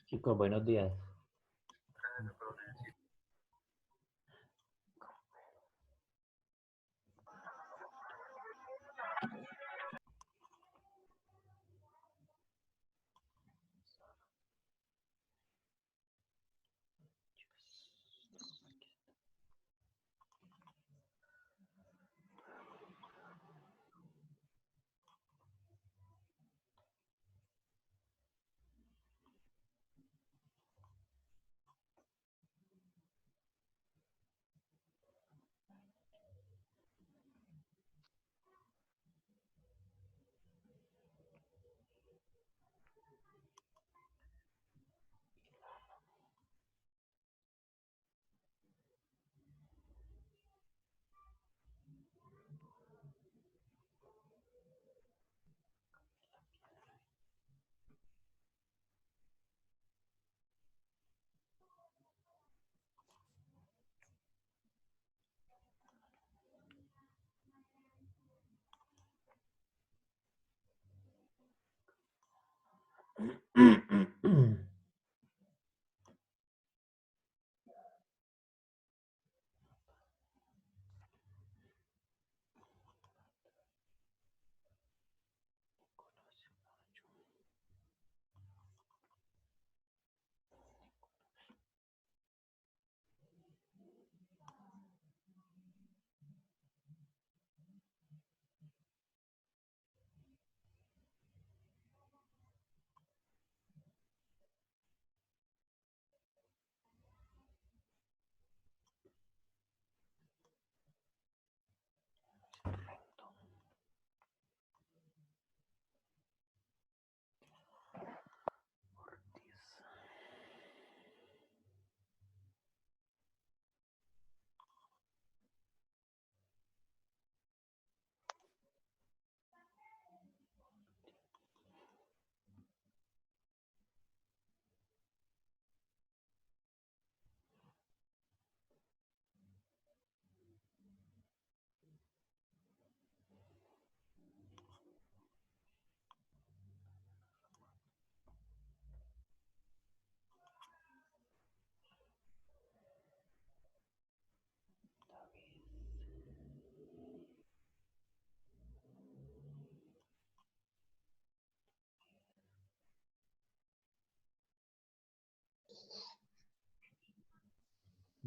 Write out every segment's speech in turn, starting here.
Chicos, buenos días.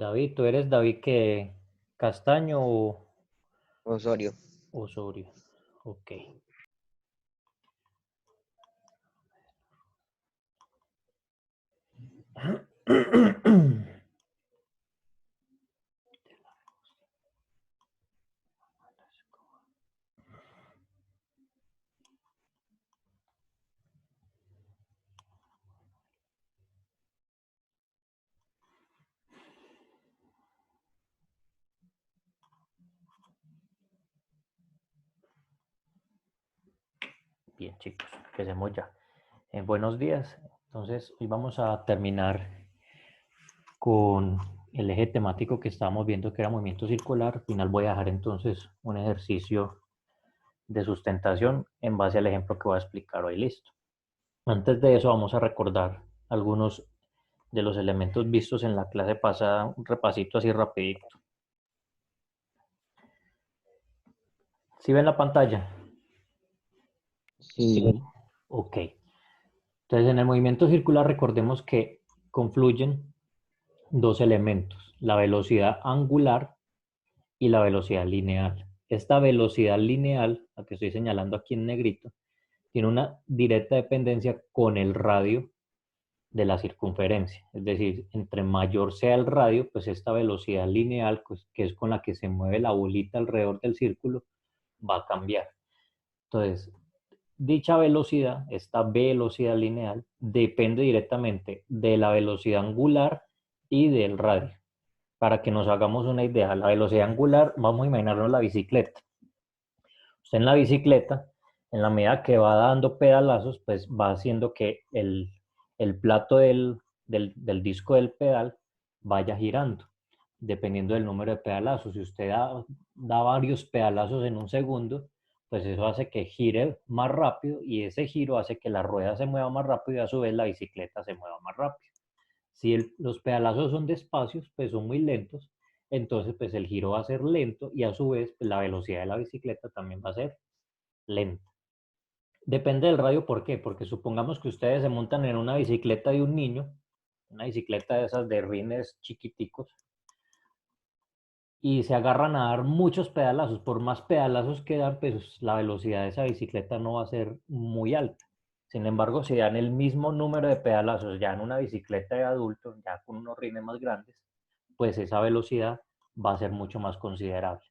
David, ¿tú eres David que Castaño o Osorio. Osorio? Ok. Bien, chicos, empecemos ya. Buenos días. Entonces, hoy vamos a terminar con el eje temático que estábamos viendo, que era movimiento circular. Al final voy a dejar entonces un ejercicio de sustentación en base al ejemplo que voy a explicar hoy. Listo. Antes de eso, vamos a recordar algunos de los elementos vistos en la clase pasada, un repasito así rapidito. ¿Sí ven la pantalla? Sí. Ok. Entonces, en el movimiento circular recordemos que confluyen dos elementos, la velocidad angular y la velocidad lineal. Esta velocidad lineal, la que estoy señalando aquí en negrito, tiene una directa dependencia con el radio de la circunferencia. Es decir, entre mayor sea el radio, pues esta velocidad lineal, pues, que es con la que se mueve la bolita alrededor del círculo, va a cambiar. Entonces, dicha velocidad, esta velocidad lineal, depende directamente de la velocidad angular y del radio. Para que nos hagamos una idea, la velocidad angular, vamos a imaginarnos la bicicleta. Usted en la bicicleta, en la medida que va dando pedalazos, pues va haciendo que el plato del disco del pedal vaya girando, dependiendo del número de pedalazos. Si usted da varios pedalazos en un segundo, pues eso hace que gire más rápido y ese giro hace que la rueda se mueva más rápido y a su vez la bicicleta se mueva más rápido. Si los pedalazos son despacios, pues son muy lentos, entonces pues el giro va a ser lento y a su vez pues, la velocidad de la bicicleta también va a ser lenta. Depende del radio, ¿por qué? Porque supongamos que ustedes se montan en una bicicleta de un niño, una bicicleta de esas de rines chiquiticos, y se agarran a dar muchos pedalazos. Por más pedalazos que dan, pues la velocidad de esa bicicleta no va a ser muy alta. Sin embargo, si dan el mismo número de pedalazos ya en una bicicleta de adulto, ya con unos rines más grandes, pues esa velocidad va a ser mucho más considerable.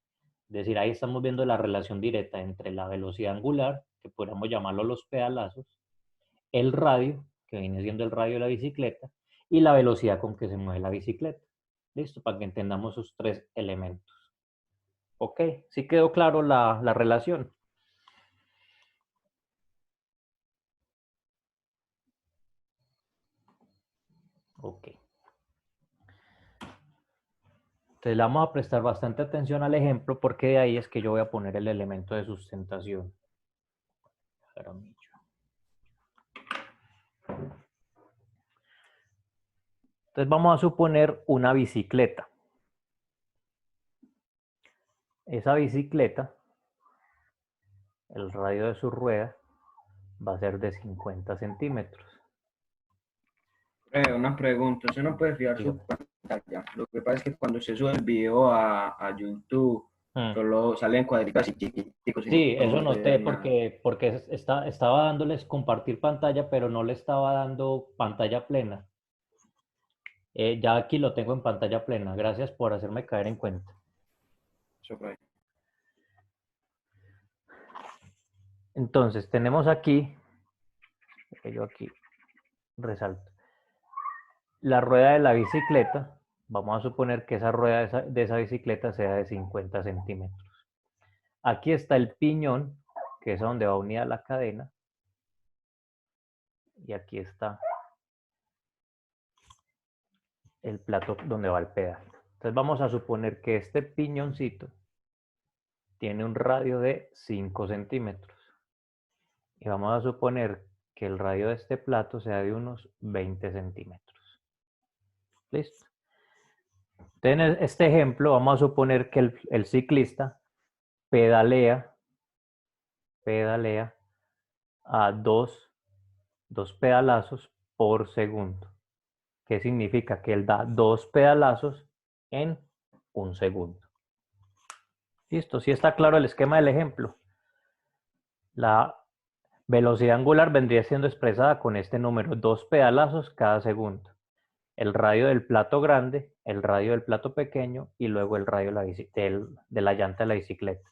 Es decir, ahí estamos viendo la relación directa entre la velocidad angular, que podríamos llamarlo los pedalazos, el radio, que viene siendo el radio de la bicicleta, y la velocidad con que se mueve la bicicleta. Listo, para que entendamos esos tres elementos. Ok, sí quedó claro la relación. Ok. Entonces le vamos a prestar bastante atención al ejemplo porque de ahí es que yo voy a poner el elemento de sustentación. Entonces vamos a suponer una bicicleta. Esa bicicleta, el radio de su rueda va a ser de 50 centímetros. Una pregunta, ¿usted no puede fijar su pantalla? Lo que pasa es que cuando se sube el video a YouTube, solo salen cuadritos así chiquiticos. Sí, no eso se noté ve nada. porque estaba dándoles compartir pantalla, pero no le estaba dando pantalla plena. Ya aquí lo tengo en pantalla plena. Gracias por hacerme caer en cuenta. Entonces, tenemos aquí, que yo aquí resalto, la rueda de la bicicleta. Vamos a suponer que esa rueda de esa bicicleta sea de 50 centímetros. Aquí está el piñón, que es a donde va unida la cadena. Y aquí está el plato donde va el pedal. Entonces vamos a suponer que este piñoncito tiene un radio de 5 centímetros. Y vamos a suponer que el radio de este plato sea de unos 20 centímetros. ¿Listo? Entonces, en este ejemplo vamos a suponer que el ciclista pedalea a dos pedalazos por segundo. ¿Qué significa? Que él da 2 pedalazos en un segundo. Listo, sí está claro el esquema del ejemplo. La velocidad angular vendría siendo expresada con este número, 2 pedalazos cada segundo. El radio del plato grande, el radio del plato pequeño y luego el radio de la llanta de la bicicleta.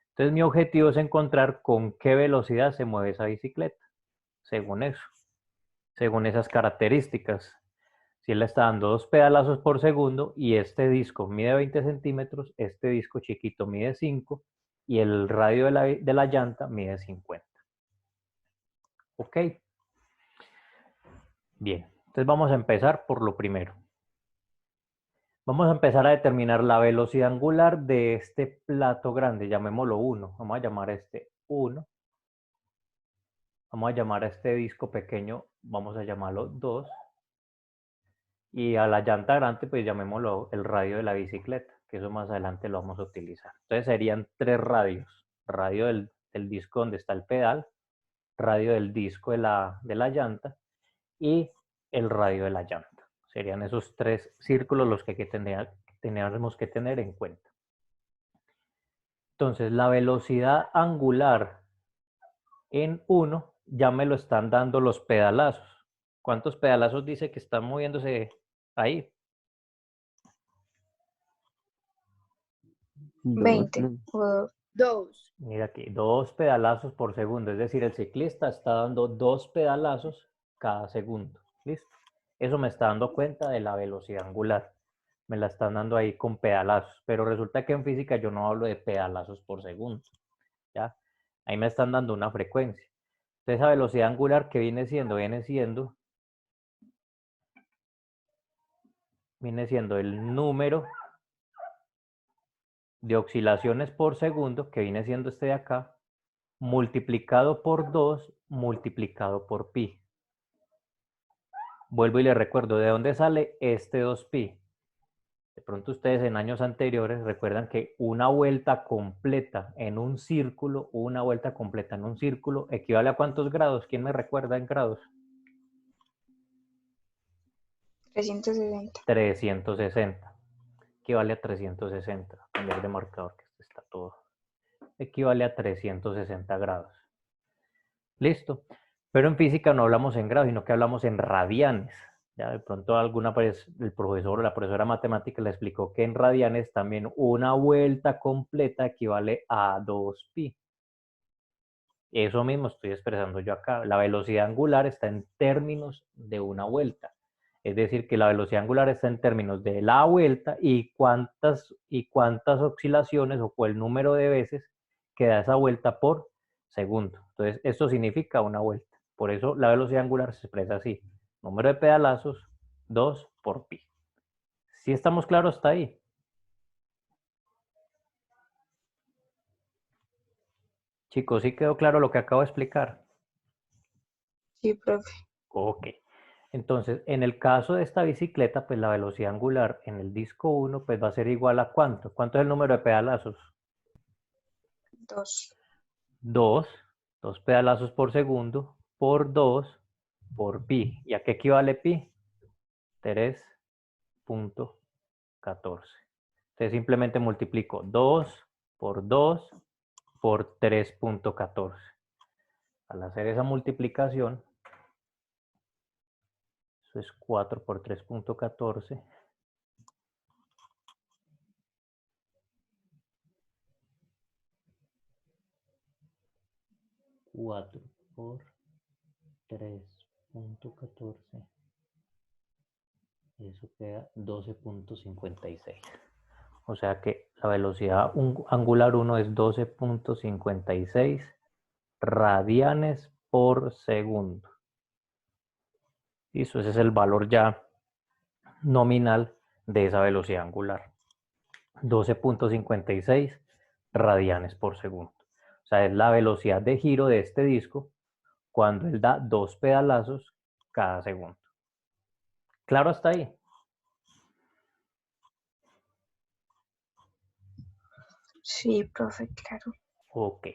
Entonces mi objetivo es encontrar con qué velocidad se mueve esa bicicleta, según eso, según esas características. Si él le está dando 2 pedalazos por segundo y este disco mide 20 centímetros, este disco chiquito mide 5 y el radio de la llanta mide 50. ¿Ok? Bien, entonces vamos a empezar por lo primero. Vamos a empezar a determinar la velocidad angular de este plato grande, llamémoslo 1. Vamos a llamar a este 1. Vamos a llamar a este disco pequeño, vamos a llamarlo 2. Y a la llanta grande, pues llamémoslo el radio de la bicicleta, que eso más adelante lo vamos a utilizar. Entonces serían 3 radios. Radio del disco donde está el pedal, radio del disco de la llanta y el radio de la llanta. Serían esos 3 círculos los que tenemos que tener en cuenta. Entonces, la velocidad angular en 1 ya me lo están dando los pedalazos. ¿Cuántos pedalazos dice que están moviéndose ahí? 20. 2. Mira aquí, 2 pedalazos por segundo. Es decir, el ciclista está dando 2 pedalazos cada segundo. ¿Listo? Eso me está dando cuenta de la velocidad angular. Me la están dando ahí con pedalazos. Pero resulta que en física yo no hablo de pedalazos por segundo. ¿Ya? Ahí me están dando una frecuencia. Entonces, esa velocidad angular que viene siendo el número de oscilaciones por segundo, que viene siendo este de acá, multiplicado por 2 multiplicado por pi. Vuelvo y les recuerdo, ¿de dónde sale este 2pi? De pronto ustedes en años anteriores recuerdan que una vuelta completa en un círculo, equivale a ¿cuántos grados? ¿Quién me recuerda en grados? 360. 360. Equivale a 360. Cambiar de marcador que este está todo. Equivale a 360 grados. Listo. Pero en física no hablamos en grados, sino que hablamos en radianes. Ya de pronto alguna vez el profesor o la profesora matemática le explicó que en radianes también una vuelta completa equivale a 2pi. Eso mismo estoy expresando yo acá. La velocidad angular está en términos de una vuelta. Es decir, que la velocidad angular está en términos de la vuelta y cuántas oscilaciones o el número de veces que da esa vuelta por segundo. Entonces, esto significa una vuelta. Por eso la velocidad angular se expresa así. Número de pedalazos, 2 por pi. ¿Sí estamos claros hasta ahí? Chicos, ¿sí quedó claro lo que acabo de explicar? Sí, profe. Ok. Entonces, en el caso de esta bicicleta, pues la velocidad angular en el disco 1 pues va a ser igual a ¿cuánto? ¿Cuánto es el número de pedalazos? 2. 2 pedalazos por segundo por 2 por pi. ¿Y a qué equivale pi? 3.14. Entonces simplemente multiplico 2 por 3.14. Al hacer esa multiplicación, eso es 4 por 3.14. 4 por 3.14. Eso queda 12.56. O sea que la velocidad angular 1 es 12.56 radianes por segundo. Listo, ese es el valor ya nominal de esa velocidad angular. 12.56 radianes por segundo. O sea, es la velocidad de giro de este disco cuando él da 2 pedalazos cada segundo. ¿Claro hasta ahí? Sí, profe, claro. Ok.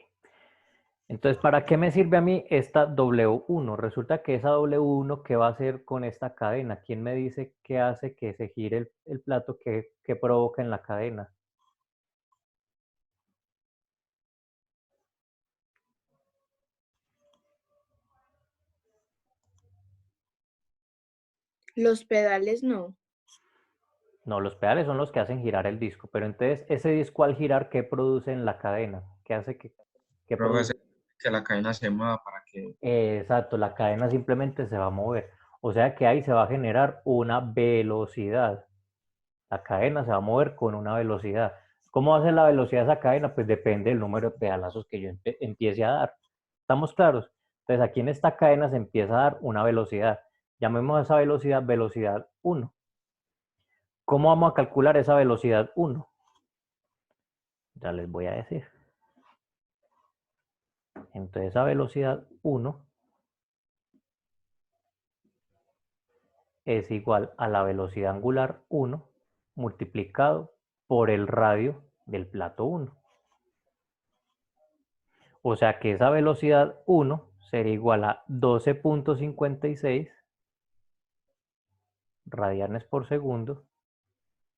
Entonces, ¿para qué me sirve a mí esta W1? Resulta que esa W1, ¿qué va a hacer con esta cadena? ¿Quién me dice qué hace que se gire el plato que provoca en la cadena? Los pedales no. No, los pedales son los que hacen girar el disco, pero entonces ese disco al girar, ¿qué produce en la cadena? ¿Qué hace que produce? Que la cadena se mueva para que... Exacto, la cadena simplemente se va a mover. O sea que ahí se va a generar una velocidad. La cadena se va a mover con una velocidad. ¿Cómo va a ser la velocidad de esa cadena? Pues depende del número de pedalazos que yo empiece a dar. ¿Estamos claros? Entonces aquí en esta cadena se empieza a dar una velocidad. Llamemos a esa velocidad velocidad 1. ¿Cómo vamos a calcular esa velocidad 1? Ya les voy a decir. Entonces esa velocidad 1 es igual a la velocidad angular 1 multiplicado por el radio del plato 1. O sea que esa velocidad 1 sería igual a 12.56 radianes por segundo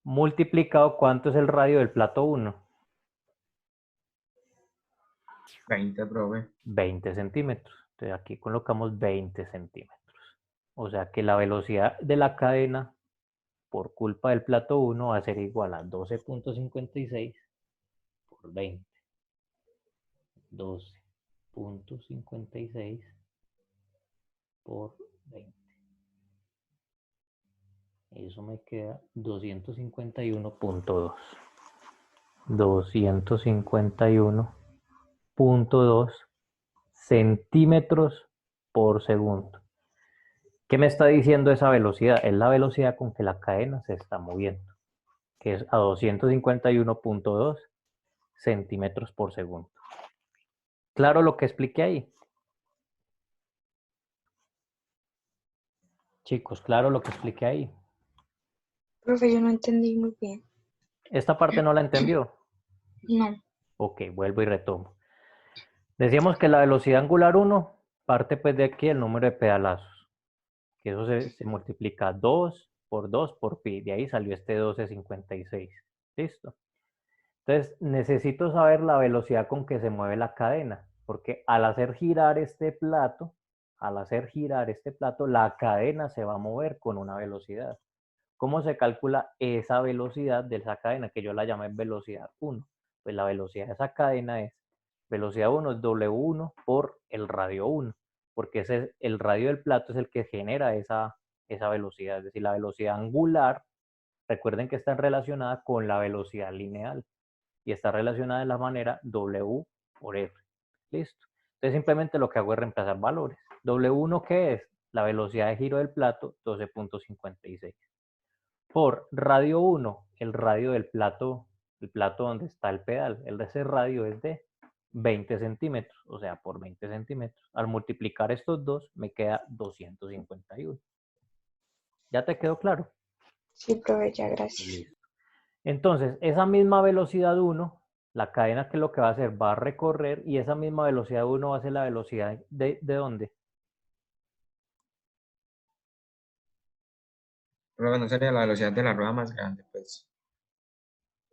multiplicado, ¿cuánto es el radio del plato 1? 20, profe. 20 centímetros. Entonces aquí colocamos 20 centímetros. O sea que la velocidad de la cadena por culpa del plato 1 va a ser igual a 12.56 por 20. 12.56 por 20. Eso me queda 251.2. 251.2 centímetros por segundo. ¿Qué me está diciendo esa velocidad? Es la velocidad con que la cadena se está moviendo, que es a 251.2 centímetros por segundo. ¿Claro lo que expliqué ahí? Chicos, ¿claro lo que expliqué ahí? Profe, yo no entendí muy bien. ¿Esta parte no la entendió? No. Ok, vuelvo y retomo. Decíamos que la velocidad angular 1 parte pues de aquí el número de pedalazos, que eso se multiplica 2 por pi, de ahí salió este 12,56. ¿Listo? Entonces necesito saber la velocidad con que se mueve la cadena, porque al hacer girar este plato, la cadena se va a mover con una velocidad. ¿Cómo se calcula esa velocidad de esa cadena? Que yo la llamé velocidad 1. Pues la velocidad de esa cadena es, velocidad 1 es W1 por el radio 1, porque el radio del plato es el que genera esa velocidad. Es decir, la velocidad angular, recuerden que está relacionada con la velocidad lineal y está relacionada de la manera W por R. Listo. Entonces simplemente lo que hago es reemplazar valores. W1, ¿qué es? La velocidad de giro del plato, 12,56. Por radio 1, el radio del plato, el plato donde está el pedal, el de ese radio es de 20 centímetros, o sea, por 20 centímetros. Al multiplicar estos dos, me queda 251. ¿Ya te quedó claro? Sí, profe, ya, gracias. Listo. Entonces, esa misma velocidad 1, la cadena que lo que va a hacer, va a recorrer y esa misma velocidad 1 va a ser la velocidad ¿de dónde? Pero no sería la velocidad de la rueda más grande, pues.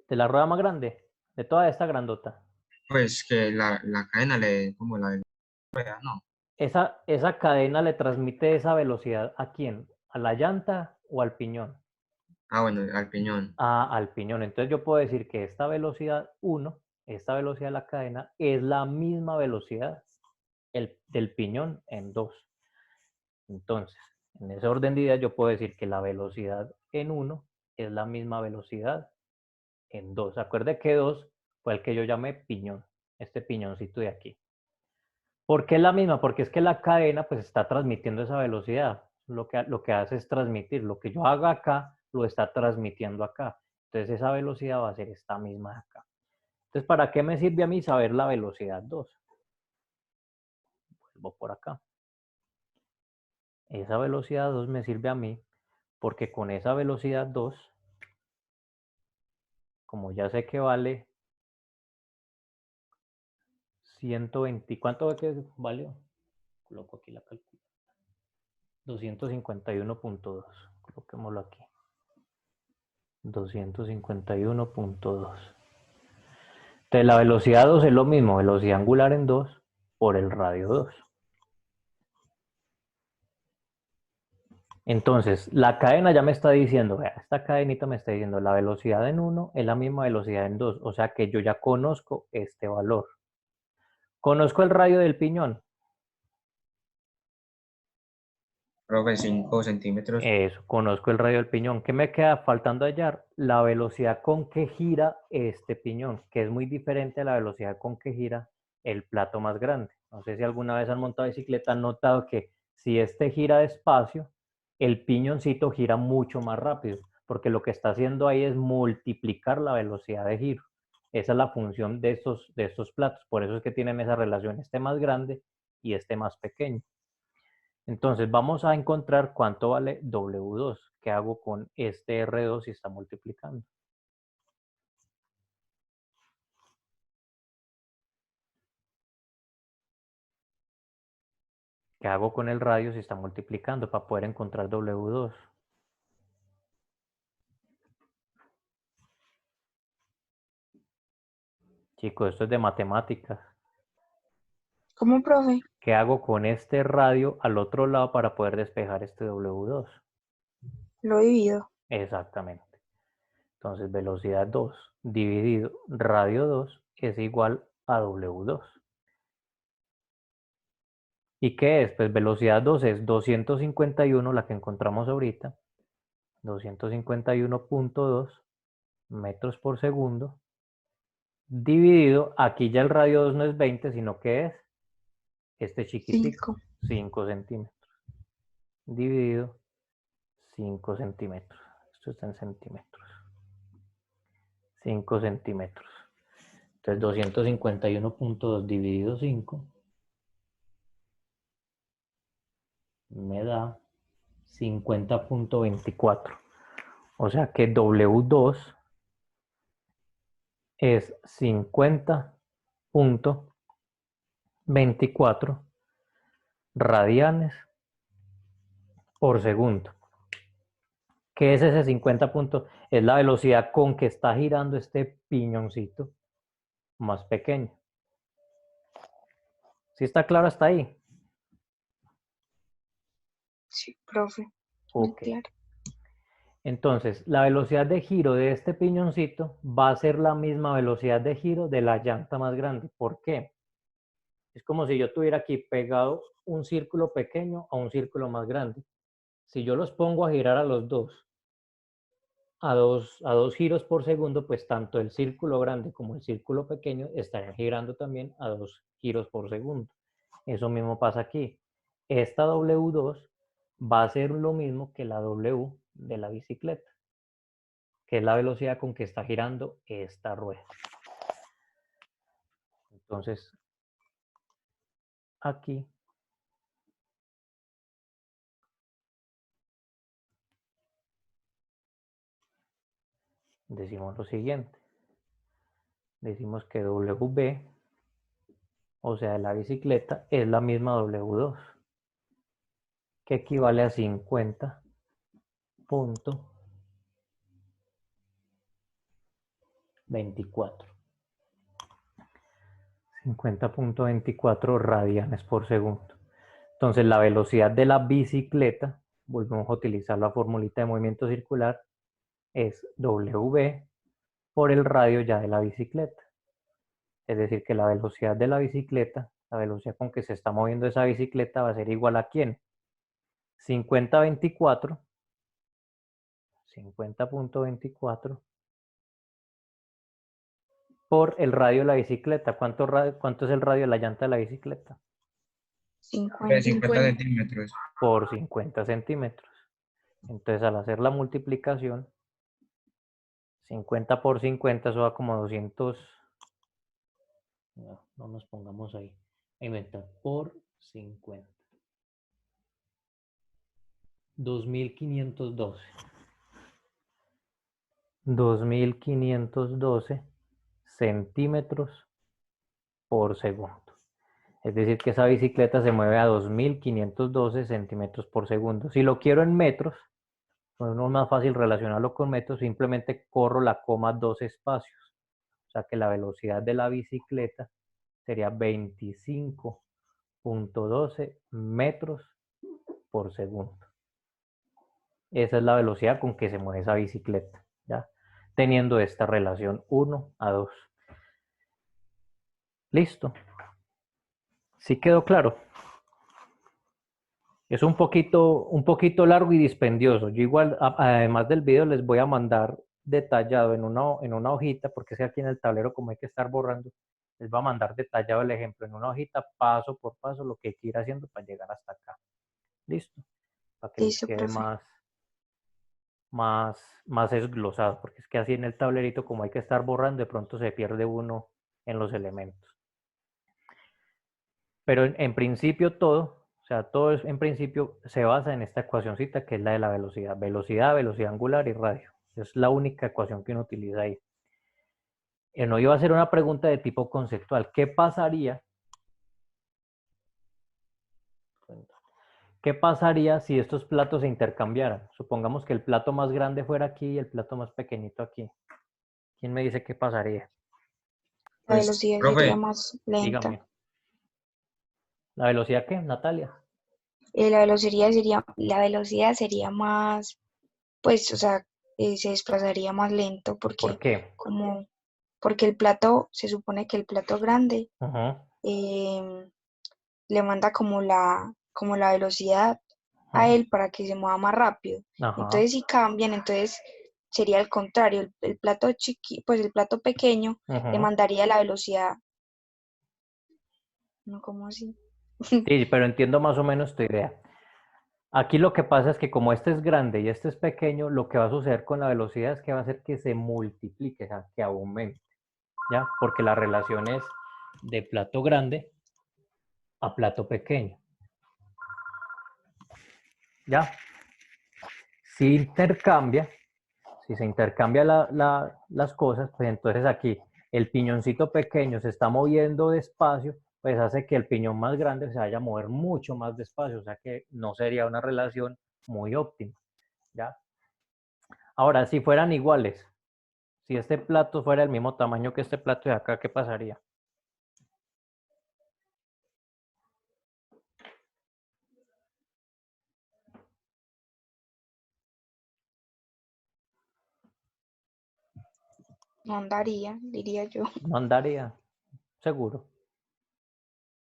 De la rueda más grande, de toda esta grandota. Pues que la cadena le dé como la rueda, ¿no? Esa cadena le transmite esa velocidad ¿a quién? ¿A la llanta o al piñón? Ah, bueno, al piñón. Al piñón. Entonces yo puedo decir que esta velocidad 1, esta velocidad de la cadena, es la misma velocidad del piñón en 2. Entonces, en ese orden de ideas yo puedo decir que la velocidad en 1 es la misma velocidad en 2. Acuerde que 2 fue el que yo llamé piñón, este piñoncito de aquí. ¿Por qué es la misma? Porque es que la cadena pues está transmitiendo esa velocidad. Lo que hace es transmitir. Lo que yo haga acá, lo está transmitiendo acá. Entonces esa velocidad va a ser esta misma de acá. Entonces, ¿para qué me sirve a mí saber la velocidad 2? Vuelvo por acá. Esa velocidad 2 me sirve a mí porque con esa velocidad 2, como ya sé que vale 120, ¿cuánto ve que valió? Coloco aquí la calculadora. 251.2. Coloquémoslo aquí. 251.2. Entonces la velocidad 2 es lo mismo, velocidad angular en 2 por el radio 2. Entonces, la cadena ya me está diciendo, vea, esta cadenita me está diciendo la velocidad en 1 es la misma velocidad en 2, o sea que yo ya conozco este valor. Conozco el radio del piñón. Profe, 5 centímetros. Eso, conozco el radio del piñón. ¿Qué me queda faltando hallar? La velocidad con que gira este piñón, que es muy diferente a la velocidad con que gira el plato más grande. No sé si alguna vez han montado bicicleta, han notado que si este gira despacio, el piñoncito gira mucho más rápido, porque lo que está haciendo ahí es multiplicar la velocidad de giro. Esa es la función de estos platos. Por eso es que tienen esa relación, este más grande y este más pequeño. Entonces vamos a encontrar cuánto vale W2. ¿Qué hago con este R2 si está multiplicando? ¿Qué hago con el radio si está multiplicando para poder encontrar W2? Chicos, esto es de matemáticas. ¿Cómo, profe? ¿Qué hago con este radio al otro lado para poder despejar este W2? Lo divido. Exactamente. Entonces velocidad 2 dividido radio 2 es igual a W2. ¿Y qué es? Pues velocidad 2 es 251, la que encontramos ahorita, 251.2 metros por segundo, dividido, aquí ya el radio 2 no es 20, sino que es este chiquitico, 5 centímetros, dividido 5 centímetros. Esto está en centímetros. 5 centímetros. Entonces 251.2 dividido 5 me da 50.24. O sea que W2 es 50.24 radianes por segundo. ¿Qué es ese 50 puntos? Es la velocidad con que está girando este piñoncito más pequeño. ¿Sí está claro hasta ahí? Sí, profe. Muy Ok. claro. Entonces, la velocidad de giro de este piñoncito va a ser la misma velocidad de giro de la llanta más grande. ¿Por qué? Es como si yo tuviera aquí pegado un círculo pequeño a un círculo más grande. Si yo los pongo a girar a los dos, a dos giros por segundo, pues tanto el círculo grande como el círculo pequeño estarían girando también a 2 giros por segundo. Eso mismo pasa aquí. Esta W2 va a ser lo mismo que la W de la bicicleta, que es la velocidad con que está girando esta rueda. Entonces, aquí decimos lo siguiente. Decimos que WB, o sea, la bicicleta, es la misma W2, que equivale a 50.24. 50.24 radianes por segundo. Entonces, la velocidad de la bicicleta, volvemos a utilizar la formulita de movimiento circular, es W por el radio ya de la bicicleta. Es decir, que la velocidad de la bicicleta, la velocidad con que se está moviendo esa bicicleta, va a ser igual a ¿quién? 50.24 por el radio de la bicicleta. ¿Cuánto es el radio de la llanta de la bicicleta? 50 50. centímetros. Por 50 centímetros. Entonces, al hacer la multiplicación, 50 por 50, eso da como 200. No nos pongamos ahí. Inventar por 50. 2512. 2512 centímetros por segundo. Es decir, que esa bicicleta se mueve a 2512 centímetros por segundo. Si lo quiero en metros, pues no es más fácil relacionarlo con metros, simplemente corro la coma 2 espacios. O sea que la velocidad de la bicicleta sería 25.12 metros por segundo. Esa es la velocidad con que se mueve esa bicicleta, ¿ya? Teniendo esta relación 1 a 2. Listo. ¿Sí quedó claro? Es un poquito largo y dispendioso. Yo igual, además del video, les voy a mandar detallado en una hojita, porque es que aquí en el tablero, como hay que estar borrando, les voy a mandar detallado el ejemplo en una hojita, paso por paso, lo que hay que ir haciendo para llegar hasta acá. Listo. Para que les Listo, quede profe. más desglosado, porque es que así en el tablerito, como hay que estar borrando, de pronto se pierde uno en los elementos. Pero en principio todo, o sea, todo en principio se basa en esta ecuacióncita que es la de la velocidad. Velocidad angular y radio. Es la única ecuación que uno utiliza ahí. No iba a hacer una pregunta de tipo conceptual. ¿Qué pasaría? ¿Qué pasaría si estos platos se intercambiaran? Supongamos que el plato más grande fuera aquí y el plato más pequeñito aquí. ¿Quién me dice qué pasaría? La Pues, velocidad sería profe, más lenta. Dígame. ¿La velocidad qué, Natalia? La velocidad sería más, pues, o sea, se desplazaría más lento ¿Por porque qué? como, porque el plato, se supone que el plato grande Ajá, em, le manda como la velocidad a ajá, él para que se mueva más rápido. ajá, Entonces, si cambian, entonces sería el contrario. El plato pues el plato pequeño le ajá. mandaría la velocidad, ¿no? ¿Cómo así? Sí, pero entiendo más o menos tu idea. Aquí lo que pasa es que como este es grande y este es pequeño, lo que va a suceder con la velocidad es que va a hacer que se multiplique, o sea, que aumente. ¿ya? Porque la relación es de plato grande a plato pequeño, ¿ya? Si se intercambia las cosas, pues entonces aquí el piñoncito pequeño se está moviendo despacio, pues hace que el piñón más grande se vaya a mover mucho más despacio, o sea que no sería una relación muy óptima, ¿ya? Ahora, si fueran iguales, si este plato fuera el mismo tamaño que este plato de acá, ¿qué pasaría? No andaría, diría yo. No andaría, seguro.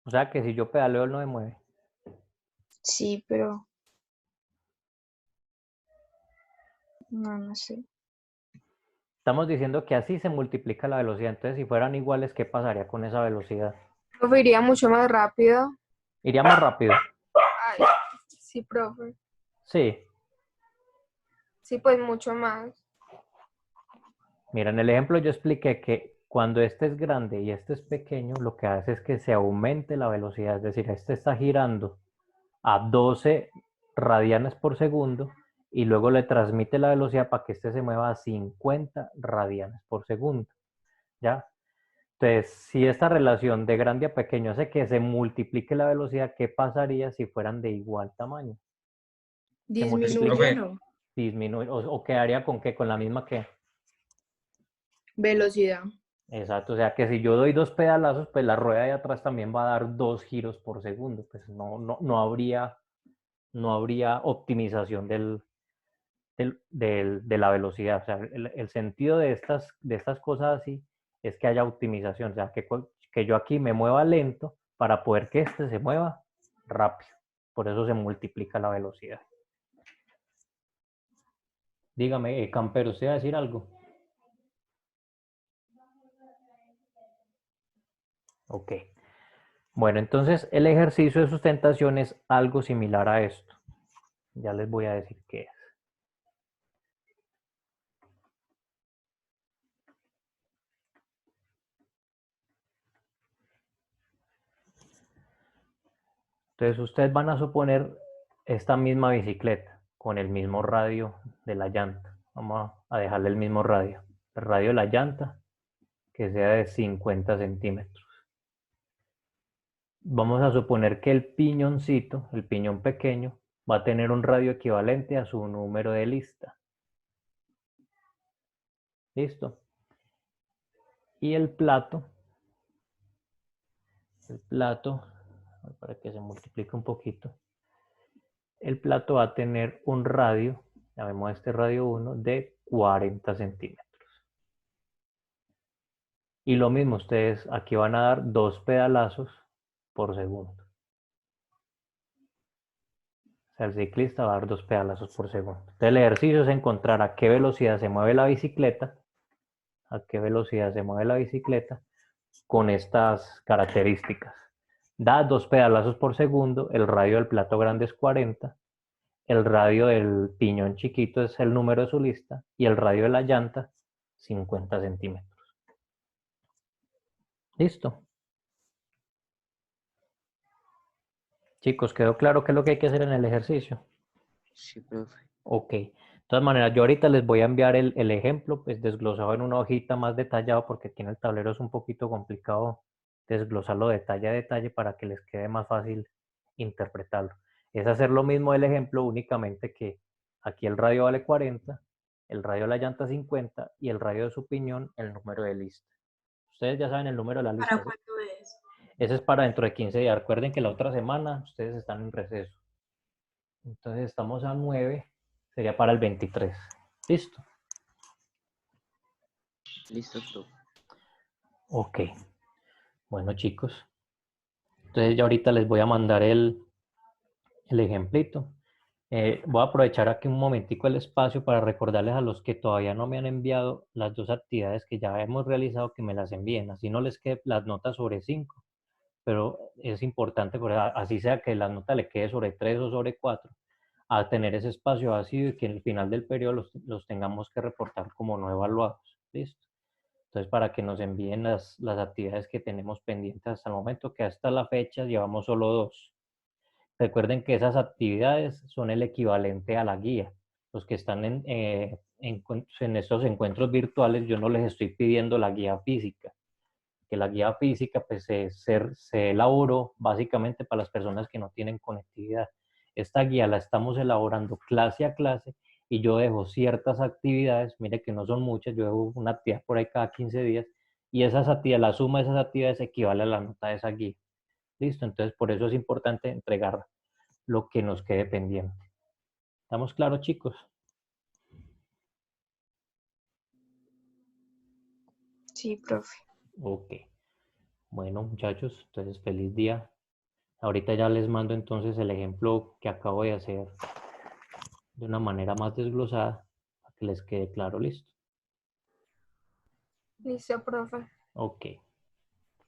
O sea que si yo pedaleo, él no me mueve. Sí, pero no sé. Estamos diciendo que así se multiplica la velocidad. Entonces, si fueran iguales, ¿qué pasaría con esa velocidad? Profe, iría mucho más rápido. Iría más rápido. Ay, sí, profe. Sí. Sí, pues mucho más. Mira, en el ejemplo yo expliqué que cuando este es grande y este es pequeño, lo que hace es que se aumente la velocidad. Es decir, este está girando a 12 radianes por segundo y luego le transmite la velocidad para que este se mueva a 50 radianes por segundo. ¿Ya? Entonces, si esta relación de grande a pequeño hace que se multiplique la velocidad, ¿qué pasaría si fueran de igual tamaño? Se multiplica, Profe, Disminuyen o disminuye, o quedaría con qué, con la misma que. velocidad. Exacto, o sea que si yo doy 2 pedalazos, pues la rueda de atrás también va a dar 2 giros por segundo, pues no habría optimización de la velocidad. O sea, el sentido de estas cosas así es que haya optimización, o sea, que yo aquí me mueva lento para poder que este se mueva rápido. Por eso se multiplica la velocidad. Dígame, Campero, ¿usted va a decir algo? Ok. Bueno, entonces el ejercicio de sustentación es algo similar a esto. Ya les voy a decir qué es. Entonces ustedes van a suponer esta misma bicicleta con el mismo radio de la llanta. Vamos a dejarle el mismo radio. El radio de la llanta que sea de 50 centímetros. Vamos a suponer que el piñoncito, el piñón pequeño, va a tener un radio equivalente a su número de lista. ¿Listo? Y el plato, para que se multiplique un poquito, el plato va a tener un radio, llamemos este radio 1, de 40 centímetros. Y lo mismo, ustedes aquí van a dar 2 pedalazos por segundo. O sea, el ciclista va a dar 2 pedalazos por segundo. Entonces el ejercicio es encontrar a qué velocidad se mueve la bicicleta, con estas características. Da 2 pedalazos por segundo, el radio del plato grande es 40, el radio del piñón chiquito es el número de su lista y el radio de la llanta 50 centímetros. Listo. Chicos, ¿quedó claro qué es lo que hay que hacer en el ejercicio? sí, profe. Ok. De todas maneras, yo ahorita les voy a enviar el ejemplo, pues desglosado en una hojita más detallado, porque aquí en el tablero es un poquito complicado desglosarlo detalle a detalle para que les quede más fácil interpretarlo. Es hacer lo mismo del ejemplo, únicamente que aquí el radio vale 40, el radio de la llanta 50 y el radio de su piñón el número de lista. Ustedes ya saben el número de la lista. ¿Para cuándo es? Ese es para dentro de 15 días. Recuerden que la otra semana ustedes están en receso. Entonces estamos a 9, sería para el 23. ¿Listo? Listo, profe. Ok. Bueno, chicos. Entonces ya ahorita les voy a mandar el ejemplito. Voy a aprovechar aquí un momentico el espacio para recordarles a los que todavía no me han enviado las 2 actividades que ya hemos realizado que me las envíen. Así no les quede las notas sobre 5. Pero es importante, así sea que la nota le quede sobre 3 o sobre 4, a tener ese espacio vacío y que en el final del periodo los tengamos que reportar como no evaluados. ¿Listo? Entonces, para que nos envíen las actividades que tenemos pendientes hasta el momento, que hasta la fecha llevamos solo 2. Recuerden que esas actividades son el equivalente a la guía. Los que están en estos encuentros virtuales, yo no les estoy pidiendo la guía física, que la guía física pues se elaboró básicamente para las personas que no tienen conectividad. Esta guía la estamos elaborando clase a clase y yo dejo ciertas actividades, mire que no son muchas, yo dejo una actividad por ahí cada 15 días y esas actividades, la suma de esas actividades equivale a la nota de esa guía. ¿Listo? Entonces por eso es importante entregar lo que nos quede pendiente. ¿Estamos claros, chicos? Sí, profe. Ok. Bueno, muchachos, entonces feliz día. Ahorita ya les mando entonces el ejemplo que acabo de hacer de una manera más desglosada para que les quede claro. ¿Listo? Listo, profe. Ok.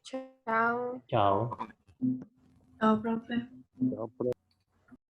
Chao. Chao. Chao, profe. Chao, profe.